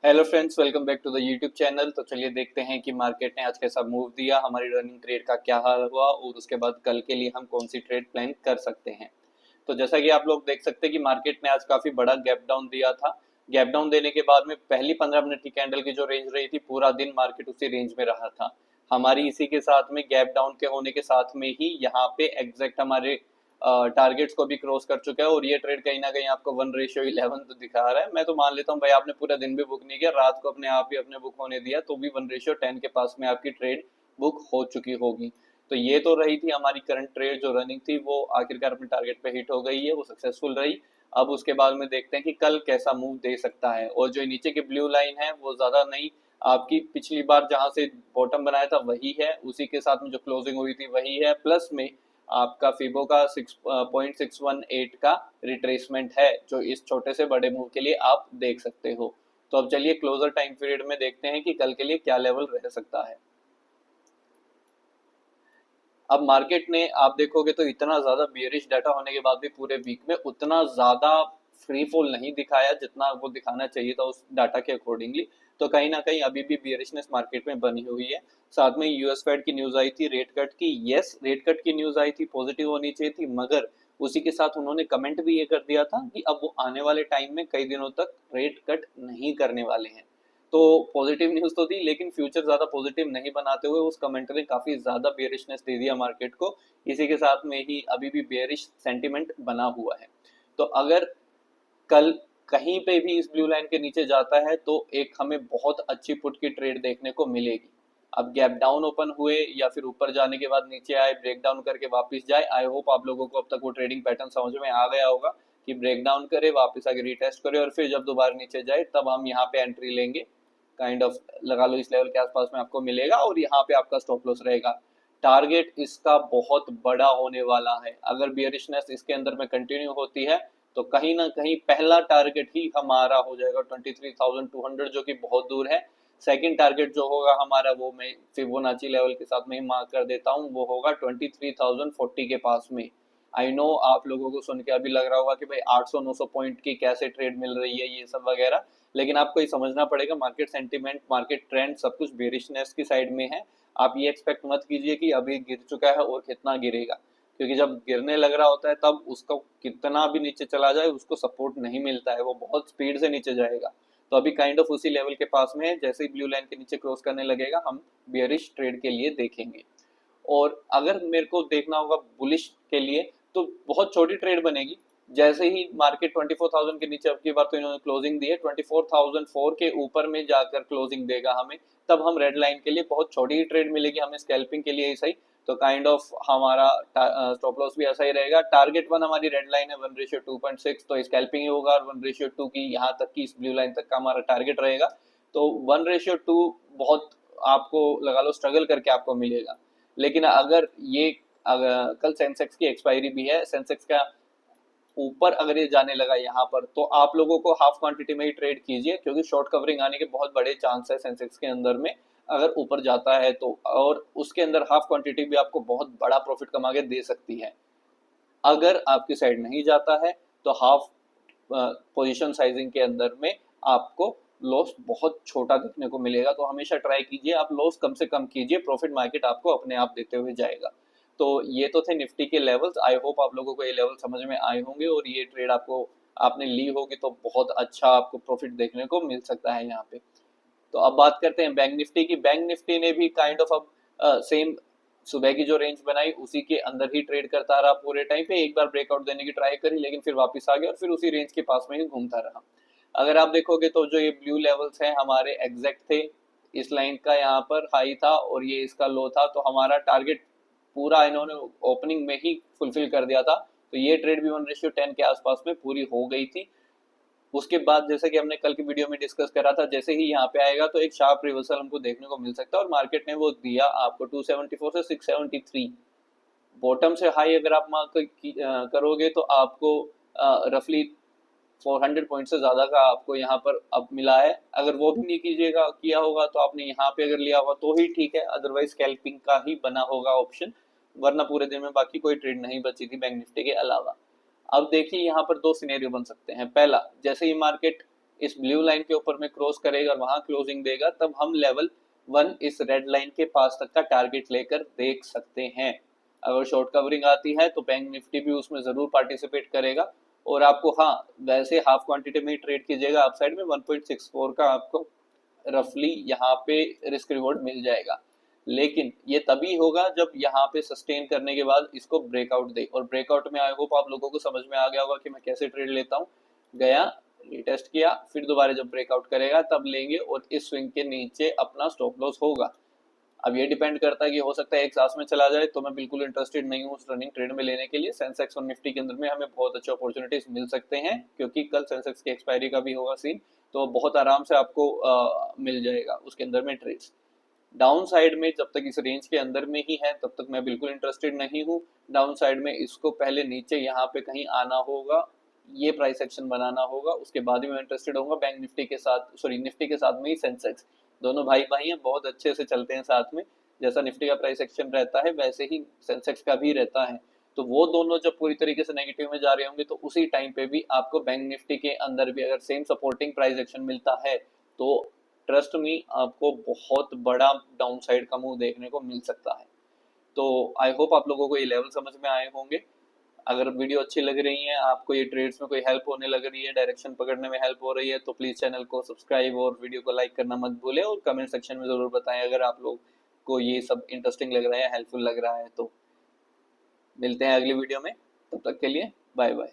Hello friends, welcome back to the YouTube channel. तो चलिए देखते हैं कि मार्केट ने आज कैसा मूव दिया, हमारी रनिंग ट्रेड का क्या हाल हुआ और उसके बाद कल के लिए हम कौन सी ट्रेड प्लान कर सकते हैं। तो जैसा कि आप लोग देख सकते हैं कि मार्केट ने आज काफी बड़ा गैप डाउन दिया था। गैप डाउन देने के बाद में पहली 15 मिनट की कैंडल की जो रेंज रही थी, पूरा दिन मार्केट उसी रेंज में रहा था। हमारी इसी के साथ में गैप डाउन के होने के साथ में ही यहाँ पे एग्जैक्ट हमारे टारगेट्स को भी क्रॉस कर चुका है और ये ट्रेड कहीं ना कहीं आपको 1:11 तो दिखा रहा है। मैं तो मान लेता हूँ भाई, आपने पूरा दिन भी बुक नहीं किया, रात को अपने आप ही अपने बुक होने दिया तो भी 1:10 के पास में आपकी ट्रेड बुक हो चुकी होगी। तो ये तो रही थी हमारी करंट ट्रेड जो रनिंग थी, वो आखिरकार अपने टारगेट पे हिट हो गई है, वो सक्सेसफुल रही। अब उसके बाद में देखते हैं कि कल कैसा मूव दे सकता है। और जो नीचे की ब्लू लाइन है वो ज्यादा नहीं, आपकी पिछली बार जहां से बॉटम बनाया था वही है, उसी के साथ में जो क्लोजिंग हुई थी वही है, प्लस में आपका फिबो का 6.618 का रिट्रेसमेंट है, जो इस छोटे से बड़े मूव के लिए आप देख सकते हो। तो अब चलिए क्लोजर टाइम पीरियड में देखते हैं कि कल के लिए क्या लेवल रह सकता है। अब मार्केट ने आप देखोगे तो इतना ज्यादा बियरिश डाटा होने के बाद भी पूरे वीक में उतना ज्यादा फ्री फॉल नहीं दिखाया जितना वो दिखाना चाहिए था उस डाटा के अकॉर्डिंगली। तो कहीं ना कहीं अभी भी बियरिशनेस मार्केट में बनी हुई है। साथ में यूएस फेड की न्यूज आई थी रेट कट की, यस रेट कट की न्यूज आई थी, पॉजिटिव होनी चाहिए थी, मगर उसी के साथ उन्होंने कमेंट भी ये कर दिया था कि अब वो आने वाले टाइम में कई दिनों तक रेट कट नहीं करने वाले हैं। तो पॉजिटिव न्यूज तो थी, लेकिन फ्यूचर ज्यादा पॉजिटिव नहीं बनाते हुए उस कमेंट ने काफी ज्यादा बेयरिशनेस दे दिया मार्केट को। इसी के साथ में ही अभी भी बेयरिश सेंटिमेंट बना हुआ है। तो अगर कल कहीं पे भी इस ब्लू लाइन के नीचे जाता है तो एक हमें बहुत अच्छी पुट की ट्रेड देखने को मिलेगी। अब गैप डाउन ओपन हुए या फिर ऊपर जाने के बाद नीचे आए, ब्रेक डाउन करके वापस जाए, आई होप आप लोगों को अब तक वो ट्रेडिंग पैटर्न समझ में आ गया होगा कि ब्रेक डाउन करे, वापस आके रिटेस्ट करे और फिर जब दोबारा नीचे जाए तब हम यहाँ पे एंट्री लेंगे। काइंड ऑफ लगा लो इस लेवल के आसपास में आपको मिलेगा और यहाँ पे आपका स्टॉप लॉस रहेगा। टारगेट इसका बहुत बड़ा होने वाला है। अगर बियरिशनेस इसके अंदर में कंटिन्यू होती है तो कहीं ना कहीं पहला टारगेट ही हमारा हो जाएगा 23,200, जो कि बहुत दूर है। सेकंड टारगेट जो होगा हमारा, वो मैं फिबोनाची लेवल के साथ में ही मार्क कर देता हूँ, वो होगा 23,040 के पास में। आई नो आप लोगों को सुन के अभी लग रहा होगा कि भाई 800-900 पॉइंट की कैसे ट्रेड मिल रही है, ये सब वगैरह। लेकिन आपको ये समझना पड़ेगा, मार्केट सेंटीमेंट, मार्केट ट्रेंड सब कुछ बेरिशनेस की साइड में है। आप ये एक्सपेक्ट मत कीजिए कि अभी गिर चुका है और कितना गिरेगा, क्योंकि जब गिरने लग रहा होता है तब उसका कितना भी नीचे चला जाए उसको सपोर्ट नहीं मिलता है, वो बहुत स्पीड से नीचे जाएगा। तो अभी काइंड ऑफ उसी लेवल के पास में है, जैसे ही ब्लू लाइन के नीचे क्रॉस करने लगेगा हम बियरिश ट्रेड के लिए देखेंगे। और अगर मेरे को देखना होगा बुलिश के लिए तो बहुत छोटी ट्रेड बनेगी। जैसे ही मार्केट 24,000 के नीचे, अब की बार तो इन्होंने क्लोजिंग दी है 24,004 के ऊपर में जाकर क्लोजिंग देगा हमें, तब हम रेड लाइन के लिए बहुत छोटी ही ट्रेड मिलेगी हमें, स्कैल्पिंग के लिए ही सही। तो काइंड ऑफ हमारा स्टॉप लॉस भी ऐसा ही रहेगा। टारगेट वन हमारी रेड लाइन है 1:2.6, तो स्कैल्पिंग ही होगा, और 1:2 की यहाँ तक की इस ब्लू लाइन तक का हमारा टारगेट रहेगा। तो 1:2 बहुत आपको लगा लो स्ट्रगल करके आपको मिलेगा। लेकिन अगर कल सेंसेक्स की एक्सपायरी भी है, सेंसेक्स का ऊपर अगर ये जाने लगा यहाँ पर तो आप लोगों को हाफ क्वांटिटी में ही ट्रेड कीजिए, क्योंकि शॉर्ट कवरिंग आने के बहुत बड़े चांस है सेंसेक्स के अंदर में अगर ऊपर जाता है तो। और उसके अंदर हाफ क्वांटिटी भी आपको बहुत बड़ा प्रॉफिट कमा के दे सकती है। अगर आपकी साइड नहीं जाता है तो हाफ पोजीशन साइजिंग के अंदर में आपको लॉस बहुत छोटा देखने को मिलेगा। तो हमेशा ट्राई कीजिए आप लॉस कम से कम कीजिए, प्रॉफिट मार्केट आपको अपने आप देते हुए जाएगा। तो ये तो थे निफ्टी के लेवल्स। आई होप आप लोगों को ये लेवल समझ में आए होंगे और ये ट्रेड आपको आपने ली होगी तो बहुत अच्छा आपको प्रॉफिट देखने को मिल सकता है यहाँ पे। तो अब बात करते हैं बैंक निफ्टी की। बैंक निफ्टी ने भी काइंड ऑफ अब सेम सुबह की जो रेंज बनाई उसी के अंदर ही ट्रेड करता रहा पूरे टाइम पे। एक बार ब्रेकआउट देने की ट्राई करी लेकिन फिर वापस आ गया और फिर उसी रेंज के पास में ही घूमता रहा। अगर आप देखोगे तो जो ये ब्लू लेवल्स हैं हमारे एग्जैक्ट थे, इस लाइन का यहाँ पर हाई था और ये इसका लो था, तो हमारा टारगेट पूरा इन्होंने ओपनिंग में ही फुलफिल कर दिया था। तो ये ट्रेड भी 1:10 के आसपास में पूरी हो गई थी। उसके बाद जैसे कि हमने कल की वीडियो में डिस्कस करा था, जैसे ही यहाँ पे आएगा तो एक शार्प रिवर्सल हमको देखने को मिल सकता है, और मार्केट ने वो दिया आपको 274 से 673। बॉटम से हाई अगर आप मार्क करोगे तो आपको रफली 400 पॉइंट से ज्यादा का आपको यहाँ पर अब मिला है। अगर वो भी नहीं कीजिएगा किया होगा तो आपने यहाँ पे अगर लिया होगा तो ही ठीक है, अदरवाइज स्कैल्पिंग का ही बना होगा ऑप्शन, वरना पूरे दिन में बाकी कोई ट्रेड नहीं बची थी बैंक निफ्टी के अलावा। अब देखिए यहाँ पर दो सिनेरियो बन सकते हैं। पहला, जैसे ही मार्केट इस ब्लू लाइन के ऊपर में क्रॉस करेगा और वहां क्लोजिंग देगा, तब हम लेवल 1 इस रेड लाइन के पास तक का टारगेट लेकर देख सकते हैं। अगर शॉर्ट कवरिंग आती है तो बैंक निफ्टी भी उसमें जरूर पार्टिसिपेट करेगा, और आपको हाँ वैसे हाफ क्वांटिटी में ही ट्रेड कीजिएगा अपसाइड में 1.64 का आपको रफली यहाँ पे रिस्क रिवॉर्ड मिल जाएगा। लेकिन ये तभी होगा जब यहाँ पे सस्टेन करने के बाद इसको ब्रेकआउट दे, और ब्रेकआउट में आई होप आप लोगों को समझ में आ गया होगा कि मैं कैसे ट्रेड लेता हूँ। गया, रीटेस्ट किया, फिर दोबारा जब ब्रेकआउट करेगा तब लेंगे, और इस स्विंग के नीचे अपना स्टॉप लॉस होगा। अब ये डिपेंड करता है कि हो सकता है एक सांस में चला जाए, तो मैं बिल्कुल इंटरेस्टेड नहीं हूँ उस रनिंग ट्रेड में लेने के लिए। सेंसेक्स और निफ्टी के अंदर में हमें बहुत अच्छे अपॉर्चुनिटीज मिल सकते हैं, क्योंकि कल सेंसेक्स की एक्सपायरी का भी होगा सीन, तो बहुत आराम से आपको मिल जाएगा उसके अंदर में ट्रेड्स। डाउन साइड में जब तक इस रेंज के अंदर में ही है तब तक मैं बिल्कुल इंटरेस्टेड नहीं हूँ। डाउन साइड में इसको पहले नीचे यहाँ पे कहीं आना होगा, ये प्राइस एक्शन बनाना होगा, उसके बाद ही मैं इंटरेस्टेड होऊंगा बैंक निफ्टी के साथ, सॉरी निफ्टी के साथ में ही सेंसेक्स। दोनों भाई भाई हैं, बहुत अच्छे से चलते हैं साथ में। जैसा निफ्टी का प्राइस एक्शन रहता है वैसे ही सेंसेक्स का भी रहता है। तो वो दोनों जब पूरी तरीके से नेगेटिव में जा रहे होंगे तो उसी टाइम पे भी आपको बैंक निफ्टी के अंदर भी अगर सेम सपोर्टिंग प्राइस एक्शन मिलता है तो ट्रस्ट मी आपको बहुत बड़ा डाउन साइड का मूव देखने को मिल सकता है। तो आई होप आप लोगों को ये लेवल समझ में आए होंगे। अगर वीडियो अच्छी लग रही है, आपको ये ट्रेड्स में कोई हेल्प होने लग रही है, डायरेक्शन पकड़ने में हेल्प हो रही है, तो प्लीज चैनल को सब्सक्राइब और वीडियो को लाइक करना मत भूलें, और कमेंट सेक्शन में जरूर बताएं अगर आप लोग को ये सब इंटरेस्टिंग लग रहा है, हेल्पफुल लग रहा है। तो मिलते हैं अगली वीडियो में, तब तक के लिए बाय बाय।